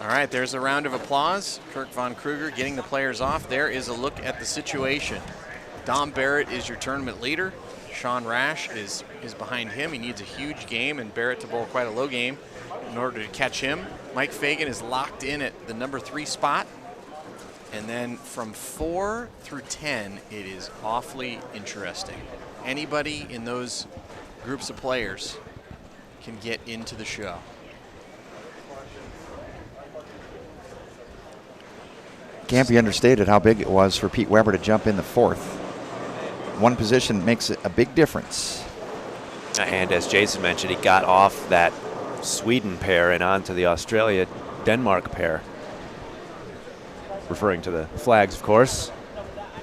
All right, there's a round of applause. Kirk Von Kruger getting the players off. There is a look at the situation. Dom Barrett is your tournament leader. Sean Rash is behind him. He needs a huge game, and Barrett to bowl quite a low game in order to catch him. Mike Fagan is locked in at the number 3 spot. And then from 4 through 10, it is awfully interesting. Anybody in those groups of players can get into the show. Can't be understated how big it was for Pete Weber to jump in the 4th. One position makes a big difference. And as Jason mentioned, he got off that Sweden pair and onto the Australia-Denmark pair. Referring to the flags, of course.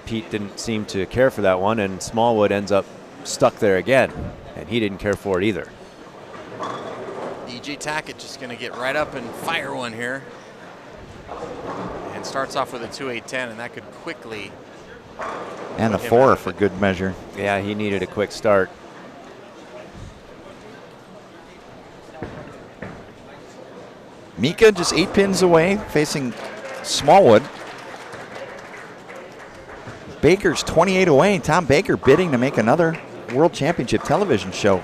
Pete didn't seem to care for that one, and Smallwood ends up stuck there again, and he didn't care for it either. E.J. Tackett just going to get right up and fire one here. And starts off with a 2-8-10, and that could quickly... And a 4 for good measure. Yeah, he needed a quick start. Mika just 8 pins away, facing Smallwood. Baker's 28 away. Tom Baker bidding to make another World Championship television show.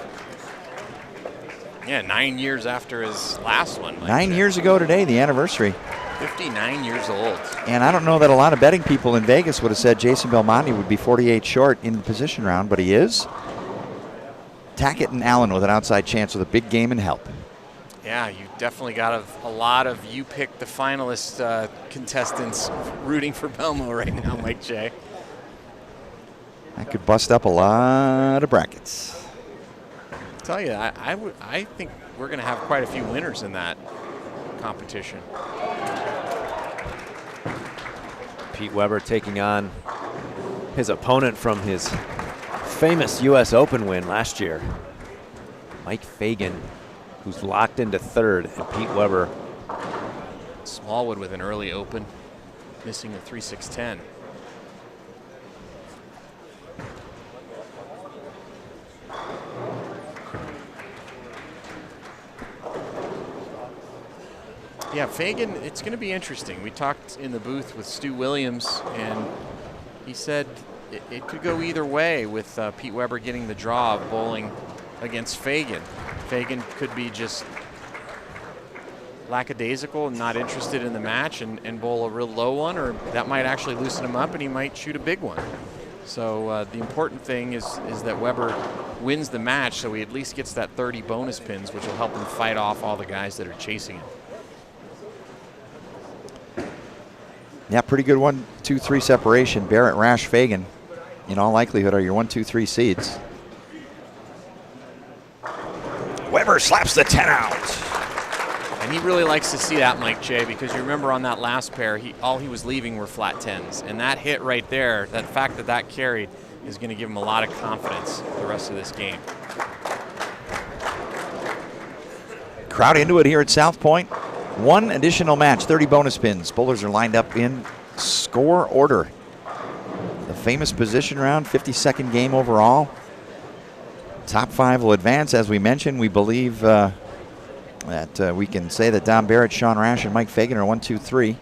Yeah, 9 years after his last one. 9 years ago today, the anniversary. 59 years old. And I don't know that a lot of betting people in Vegas would have said Jason Belmonte would be 48 short in the position round, but he is. Tackett and Allen with an outside chance with a big game and help. Yeah, you definitely got a lot of you pick the finalist contestants rooting for Belmo right now, Mike J. That could bust up a lot of brackets. I tell you, I think we're going to have quite a few winners in that competition. Pete Weber taking on his opponent from his famous U.S. Open win last year, Mike Fagan, who's locked into 3rd, and Pete Weber. Smallwood with an early open, missing a 3-6-10. Yeah, Fagan, it's going to be interesting. We talked in the booth with Stu Williams, and he said it could go either way with Pete Weber getting the draw of bowling against Fagan. Fagan could be just lackadaisical and not interested in the match and bowl a real low one, or that might actually loosen him up and he might shoot a big one. So the important thing is that Weber wins the match, so he at least gets that 30 bonus pins, which will help him fight off all the guys that are chasing him. Yeah, pretty good 1-2-3 separation. Barrett, Rash, Fagan, in all likelihood, are your 1-2-3 seeds. Weber slaps the 10 out. And he really likes to see that, Mike J, because you remember on that last pair, all he was leaving were flat 10s. And that hit right there, that fact that carried, is going to give him a lot of confidence the rest of this game. Crowd into it here at South Point. One additional match, 30 bonus pins. Bowlers are lined up in score order. The famous position round, 52nd game overall. Top 5 will advance. As we mentioned, we believe that we can say that Dom Barrett, Sean Rash, and Mike Fagan are 1-2-3.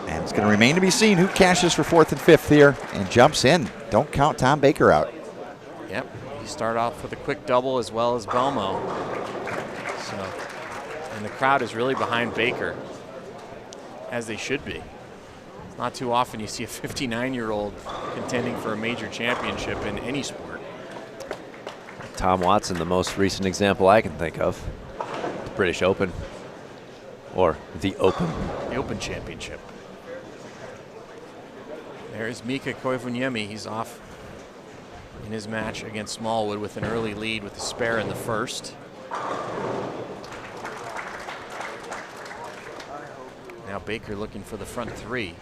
And it's going to remain to be seen who cashes for 4th and 5th here and jumps in. Don't count Tom Baker out. Yep, he started off with a quick double as well as Belmo. And the crowd is really behind Baker, as they should be. Not too often you see a 59-year-old contending for a major championship in any sport. Tom Watson, the most recent example I can think of. The British Open, or the Open. The Open Championship. There's Mika Koivuniemi. He's off in his match against Smallwood with an early lead with the spare in the 1st. Now Baker looking for the front 3.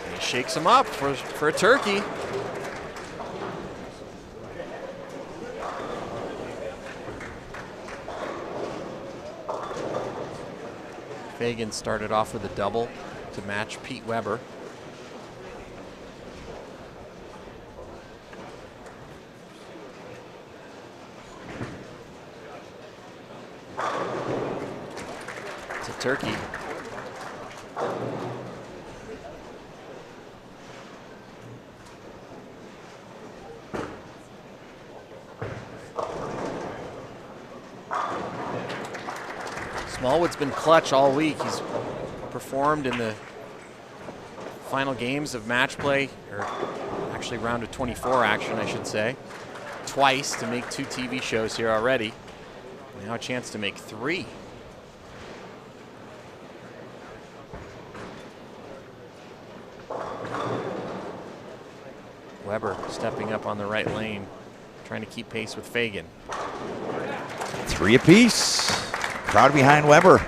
And he shakes him up for a turkey. Fagan started off with a double to match Pete Weber. to Turkey. Smallwood's been clutch all week. He's performed in the final games of match play, or actually round of 24 action, I should say, twice to make 2 TV shows here already. Now a chance to make 3. Weber stepping up on the right lane, trying to keep pace with Fagan. 3 apiece. Crowd behind Weber.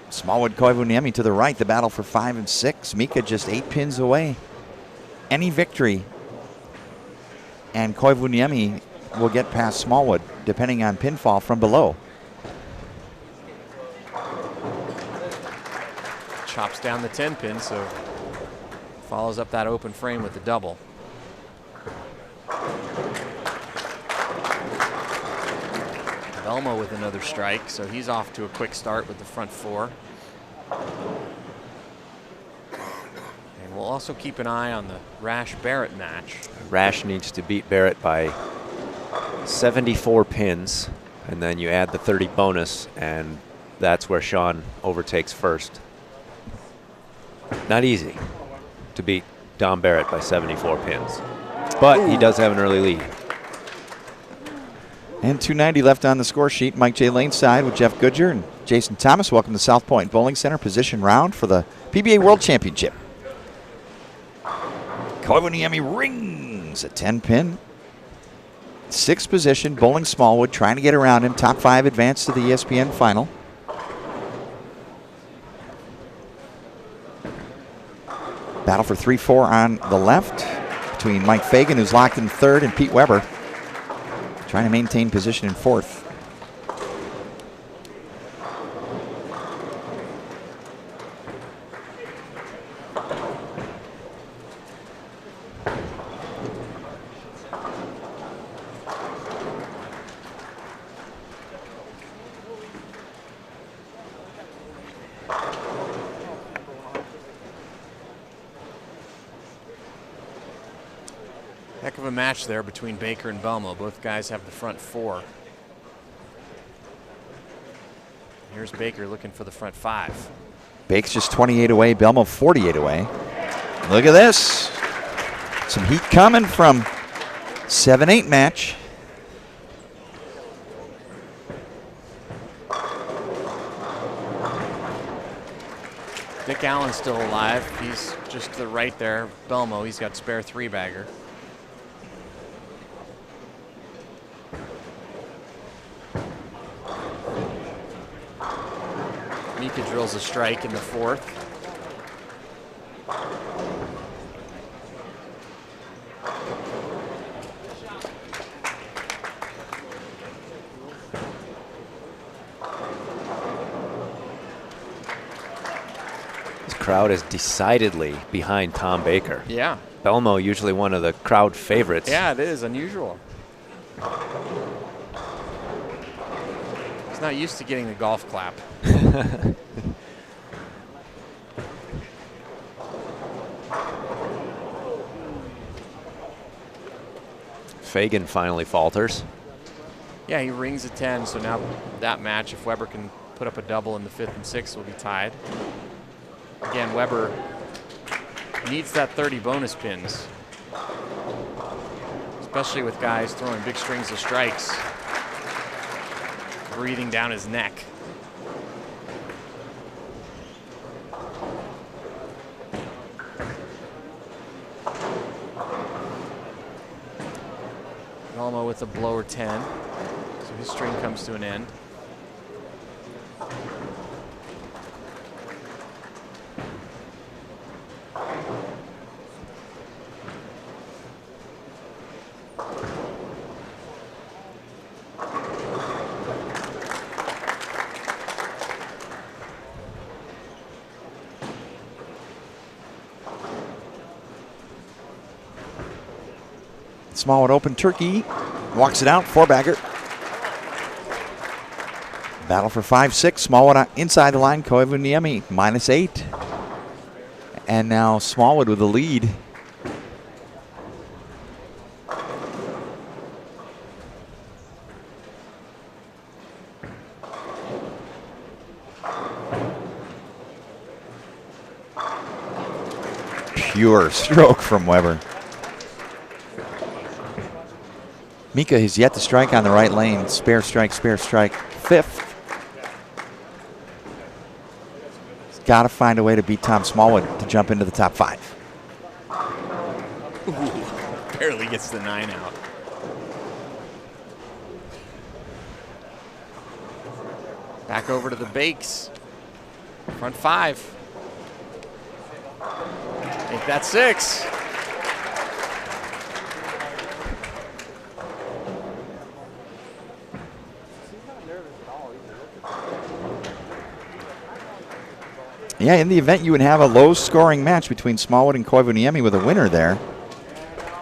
Smallwood, Koivuniemi to the right. The battle for 5 and 6. Mika just 8 pins away. Any victory, and Koivuniemi will get past Smallwood, depending on pinfall from below. Chops down the 10 pin, so follows up that open frame with the double. Belmo with another strike, so he's off to a quick start with the front 4. And we'll also keep an eye on the Rash-Barrett match. Rash needs to beat Barrett by 74 pins, and then you add the 30 bonus, and that's where Sean overtakes first. Not easy to beat Dom Barrett by 74 pins, but he does have an early lead. And 290 left on the score sheet. Mike J. Lane side with Jeff Goodger and Jason Thomas. Welcome to South Point Bowling Center. Position round for the PBA World Championship. Koivuniemi rings a 10 pin. 6th position, bowling Smallwood, trying to get around him. Top 5 advance to the ESPN final. Battle for 3-4 on the left between Mike Fagan, who's locked in 3rd, and Pete Weber, trying to maintain position in 4th. Heck of a match there between Baker and Belmo. Both guys have the front 4. Here's Baker looking for the front 5. Bake's just 28 away, Belmo 48 away. Look at this. Some heat coming from 7-8 match. Dick Allen's still alive. He's just to the right there. Belmo, he's got spare 3-bagger. Mika drills a strike in the 4th. This crowd is decidedly behind Tom Baker. Yeah. Belmo usually one of the crowd favorites. Yeah, it is unusual. He's not used to getting the golf clap. Fagan finally falters. Yeah, he rings a 10, so now that match, if Weber can put up a double in the 5th and 6th, will be tied. Again, Weber needs that 30 bonus pins, especially with guys throwing big strings of strikes, breathing down his neck. Belmo with a blower 10, so his string comes to an end. Smallwood open turkey, walks it out, 4-bagger. Battle for 5-6. Smallwood inside the line. Koivuniemi -8. And now Smallwood with the lead. Pure stroke from Weber. Mika has yet to strike on the right lane. Spare strike, 5th. He's got to find a way to beat Tom Smallwood to jump into the top 5. Ooh, barely gets the 9 out. Back over to the Bakes. Front 5. Make that 6. Yeah, in the event you would have a low-scoring match between Smallwood and Koivuniemi with a winner there,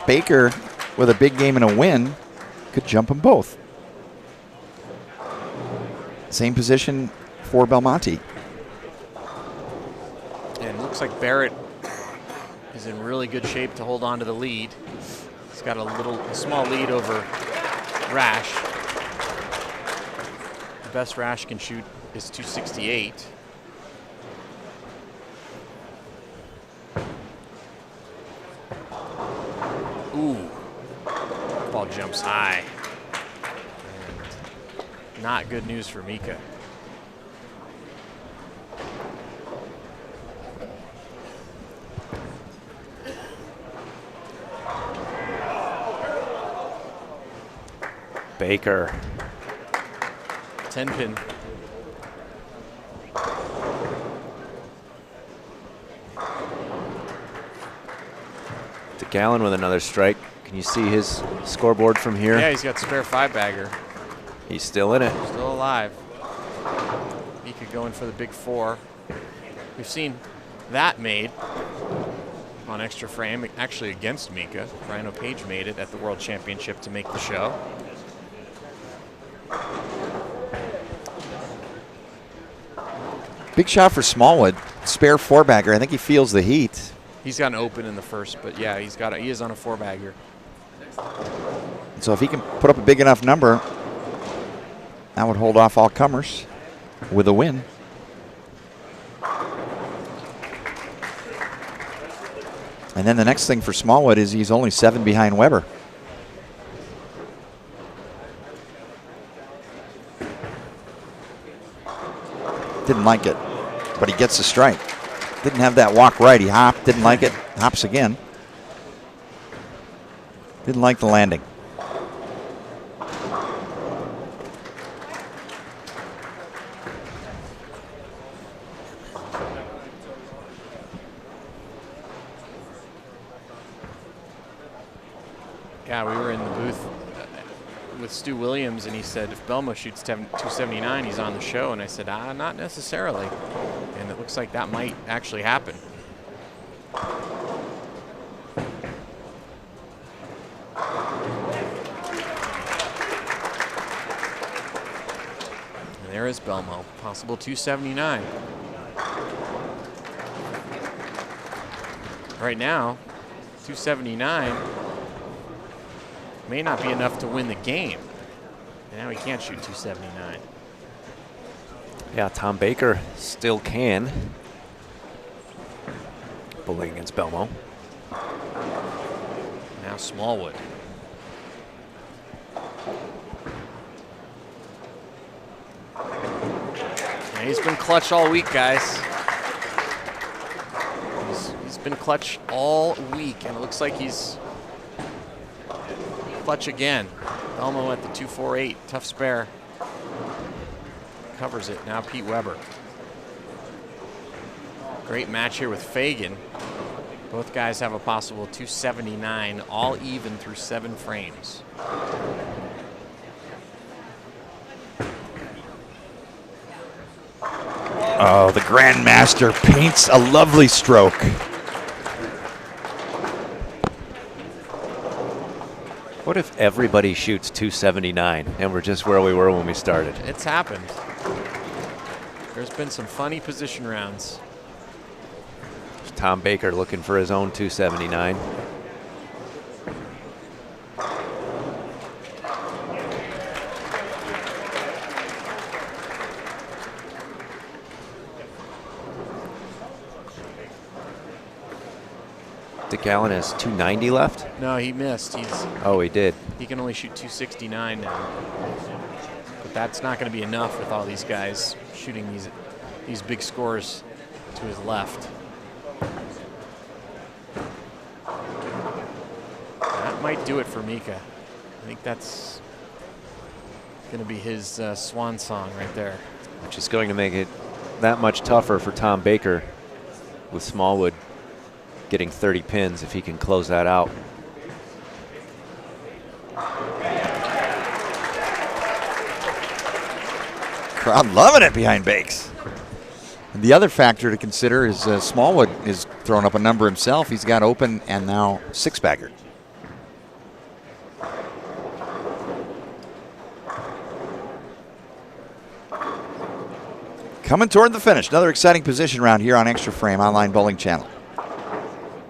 Baker with a big game and a win could jump them both. Same position for Belmonte. And looks like Barrett is in really good shape to hold on to the lead. He's got a small lead over Rash. The best Rash can shoot is 268. Ooh, ball jumps high. And not good news for Mika. Baker. 10-pin. Gallon with another strike. Can you see his scoreboard from here? Yeah, he's got spare 5-bagger. He's still in it. Still alive. Mika going for the big 4. We've seen that made on extra frame, actually against Mika. Ryan O'Page made it at the World Championship to make the show. Big shot for Smallwood. Spare 4-bagger. I think he feels the heat. He's got an open in the first, but yeah, he is on a 4-bagger. So if he can put up a big enough number, that would hold off all comers with a win. And then the next thing for Smallwood is he's only 7 behind Weber. Didn't like it, but he gets the strike. Didn't have that walk right. He hopped, didn't like it, hops again. Didn't like the landing. Yeah, we were in the booth with Stu Williams, and he said if Belmo shoots 279, he's on the show. And I said, not necessarily. And it looks like that might actually happen. And there is Belmo, possible 279. Right now, 279 may not be enough to win the game. And now he can't shoot 279. Yeah, Tom Baker still can. Bowling against Belmo. Now Smallwood. And he's been clutch all week, guys. He's been clutch all week, and it looks like he's clutch again. Belmo at the 248, tough spare. Covers it, now Pete Weber. Great match here with Fagan. Both guys have a possible 279, all even through 7 frames. Oh, the Grandmaster paints a lovely stroke. What What if everybody shoots 279 and we're just where we were when we started? It's happened. There's been some funny position rounds. Tom Baker looking for his own 279. Dick Allen has 290 left? No, he missed. Oh, he did. He can only shoot 269 now. But that's not going to be enough with all these guys shooting these big scores to his left. That might do it for Mika. I think that's going to be his swan song right there. Which is going to make it that much tougher for Tom Baker with Smallwood getting 30 pins if he can close that out. Crowd loving it behind Bakes. And the other factor to consider is Smallwood is throwing up a number himself. He's got open and now six-bagger. Coming toward the finish. Another exciting position round here on Extra Frame Online Bowling Channel.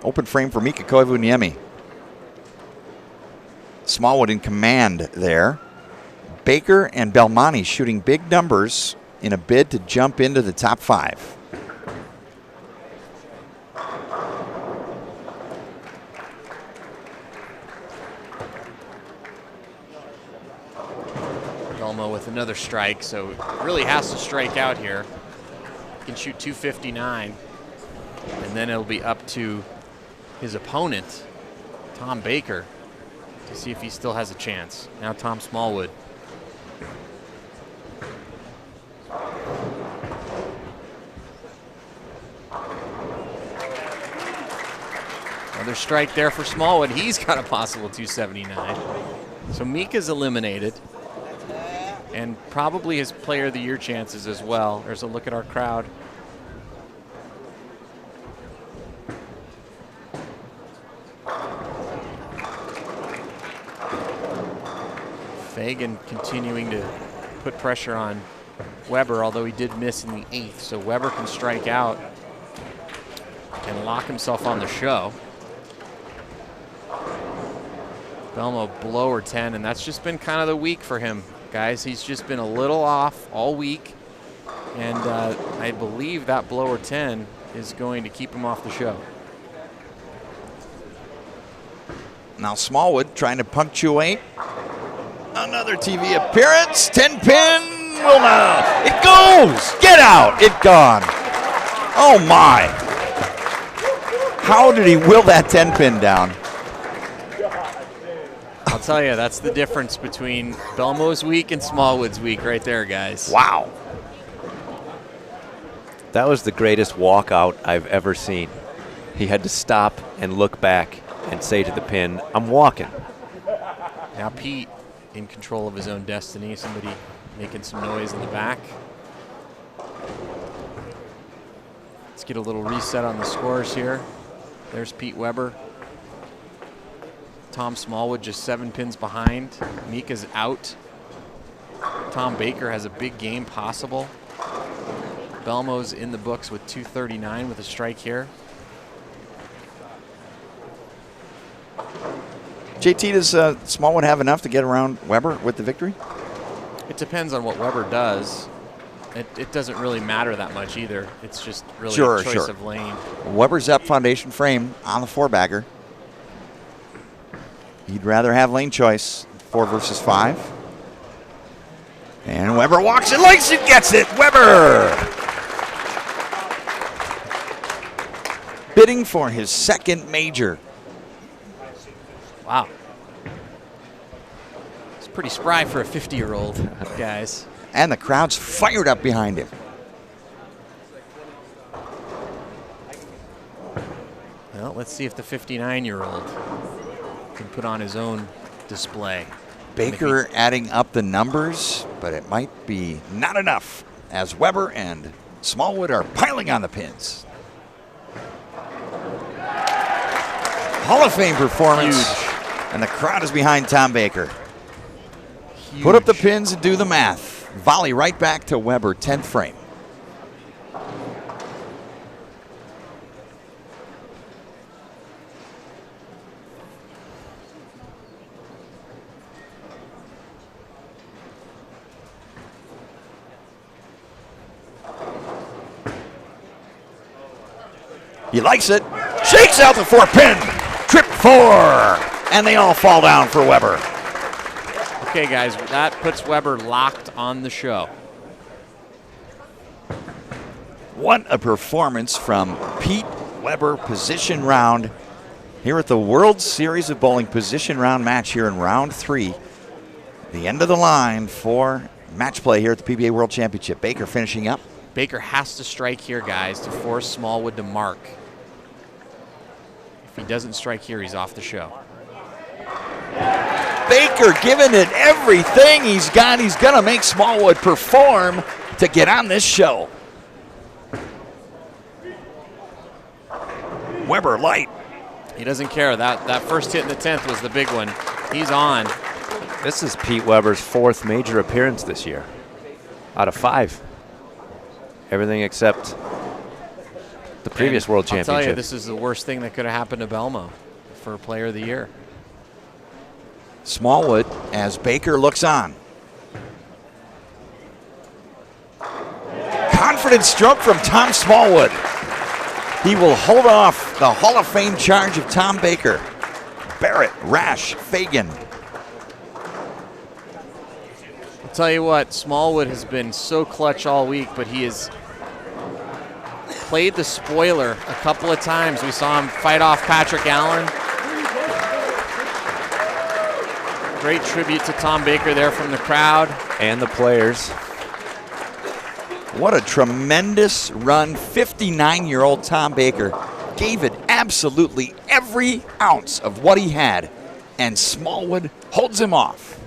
Open frame for Mika Koivuniemi. Smallwood in command there. Baker and Belmonte shooting big numbers in a bid to jump into the top 5. Belmo with another strike, so really has to strike out here. He can shoot 259, and then it'll be up to his opponent, Tom Baker, to see if he still has a chance. Now Tom Smallwood. Another strike there for Smallwood. He's got a possible 279. So Mika's eliminated, and probably his Player of the Year chances as well. There's a look at our crowd. Fagan continuing to put pressure on Weber, although he did miss in the 8th. So Weber can strike out and lock himself on the show. Belmo blower 10, and that's just been kind of the week for him, guys. He's just been a little off all week, and I believe that blower 10 is going to keep him off the show. Now Smallwood trying to punctuate another TV appearance. 10 pin will not. It goes. Get out. It gone. Oh my. How did he will that 10 pin down? I'll tell you, that's the difference between Belmo's week and Smallwood's week right there, guys. Wow. That was the greatest walkout I've ever seen. He had to stop and look back and say to the pin, "I'm walking." Now Pete in control of his own destiny. Somebody making some noise in the back. Let's get a little reset on the scores here. There's Pete Weber. Tom Smallwood just 7 pins behind. Mika's out. Tom Baker has a big game possible. Belmo's in the books with 239 with a strike here. JT, does Smallwood have enough to get around Weber with the victory? It depends on what Weber does. It doesn't really matter that much either. It's just really a choice of lane. Weber's up foundation frame on the 4-bagger. He'd rather have lane choice, 4 versus 5. And Weber walks it, likes it, gets it. Weber! Bidding for his second major. Wow. It's pretty spry for a 50-year-old, guys. And the crowd's fired up behind him. Well, let's see if the 59-year-old can put on his own display. Baker adding up the numbers, but it might be not enough as Weber and Smallwood are piling on the pins. Hall of Fame performance. Huge. And the crowd is behind Tom Baker. Huge. Put up the pins and do the math. Volley right back to Weber, 10th frame. He likes it. Shakes out the 4-pin. Trip 4. And they all fall down for Weber. Okay, guys, that puts Weber locked on the show. What a performance from Pete Weber, position round here at the World Series of Bowling position round match here in round 3. The end of the line for match play here at the PBA World Championship. Baker finishing up. Baker has to strike here, guys, to force Smallwood to mark. If he doesn't strike here, he's off the show. Baker giving it everything he's got. He's going to make Smallwood perform to get on this show. Weber light. He doesn't care. That first hit in the 10th was the big one. He's on. This is Pete Weber's 4th major appearance this year, out of 5. Everything except the previous World Championship. I'll tell you, this is the worst thing that could have happened to Belmo for Player of the Year. Smallwood as Baker looks on. Confident stroke from Tom Smallwood. He will hold off the Hall of Fame charge of Tom Baker. Barrett, Rash, Fagan. I'll tell you what, Smallwood has been so clutch all week, but he has played the spoiler a couple of times. We saw him fight off Patrick Allen. Great tribute to Tom Baker there from the crowd. And the players. What a tremendous run. 59-year-old Tom Baker gave it absolutely every ounce of what he had, and Smallwood holds him off.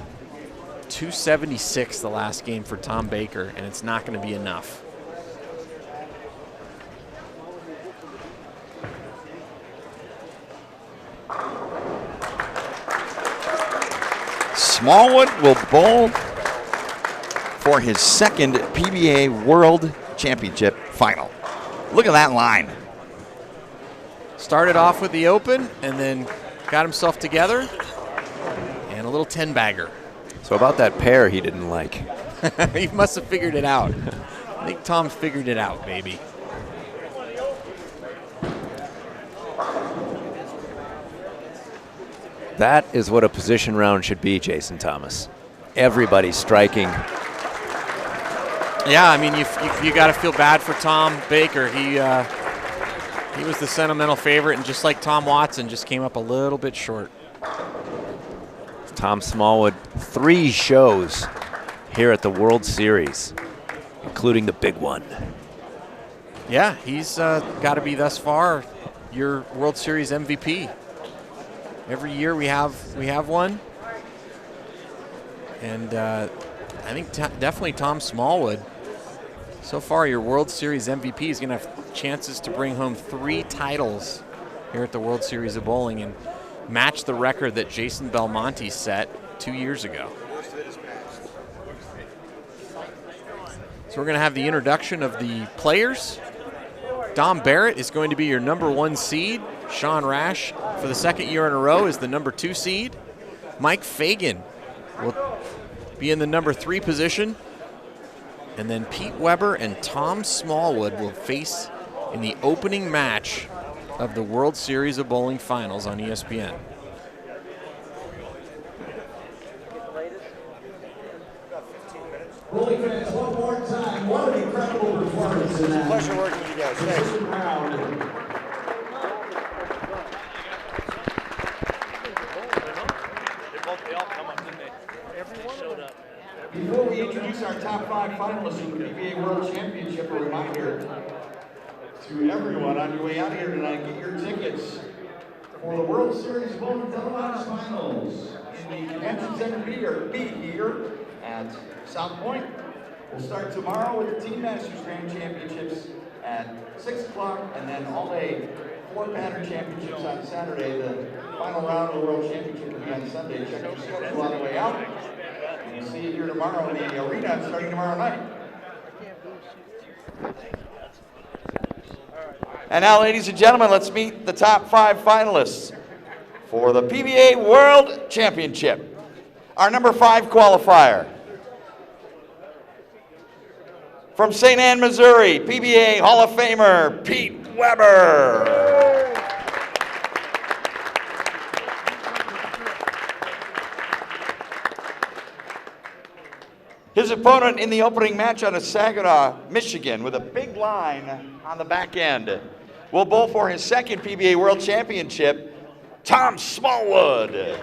276 the last game for Tom Baker, and it's not going to be enough. Smallwood will bowl for his 2nd PBA World Championship final. Look at that line. Started off with the open and then got himself together and a little 10-bagger. So about that pair he didn't like. He must have figured it out. I think Tom figured it out, baby. That is what a position round should be, Jason Thomas. Everybody striking. Yeah, I mean, you got to feel bad for Tom Baker. He was the sentimental favorite, and just like Tom Watson, just came up a little bit short. Tom Smallwood, 3 shows here at the World Series, including the big one. Yeah, he's got to be thus far your World Series MVP. Every year we have one, and I think definitely Tom Smallwood. So far, your World Series MVP is going to have chances to bring home 3 titles here at the World Series of Bowling and match the record that Jason Belmonte set 2 years ago. So we're going to have the introduction of the players. Dom Barrett is going to be your #1 seed. Sean Rash, for the 2nd year in a row, is the #2 seed. Mike Fagan will be in the #3 position. And then Pete Weber and Tom Smallwood will face in the opening match of the World Series of Bowling Finals on ESPN. Bowling fans, one more time. What an incredible performance in that. Pleasure working with you guys. Position round. They all come up, didn't they? Everyone showed up. Before we introduce our top 5 finalists in the PBA World Championship, a reminder to everyone on your way out here tonight, get your tickets for the World Series Bowling Televised Finals in the Convention Center B here at South Point. We'll start tomorrow with the Team Masters Grand Championships at 6 o'clock, and then all day 4 pattern championships on Saturday. The final round of the World Championship will be on Sunday. Check your schedule on the way out. And we'll see you here tomorrow in the arena starting tomorrow night. And now, ladies and gentlemen, let's meet the top 5 finalists for the PBA World Championship. Our number 5 qualifier. From St. Ann, Missouri, PBA Hall of Famer, Pete Weber. His opponent in the opening match out of Saginaw, Michigan, with a big line on the back end, will bowl for his second PBA World Championship, Tom Smallwood.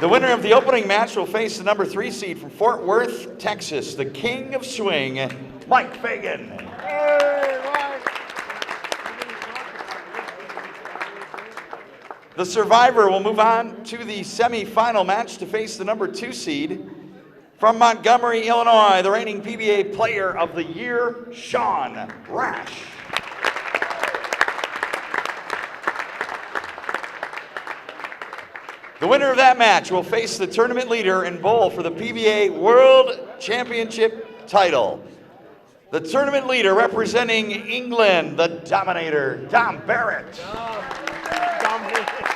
The winner of the opening match will face the number 3 seed from Fort Worth, Texas, the king of swing, Mike Fagan. The survivor will move on to the semifinal match to face the number 2 seed from Montgomery, Illinois, the reigning PBA Player of the Year, Sean Rash. The winner of that match will face the tournament leader and bowl for the PBA World Championship title. The tournament leader representing England, the Dominator, Tom Barrett. Dominator.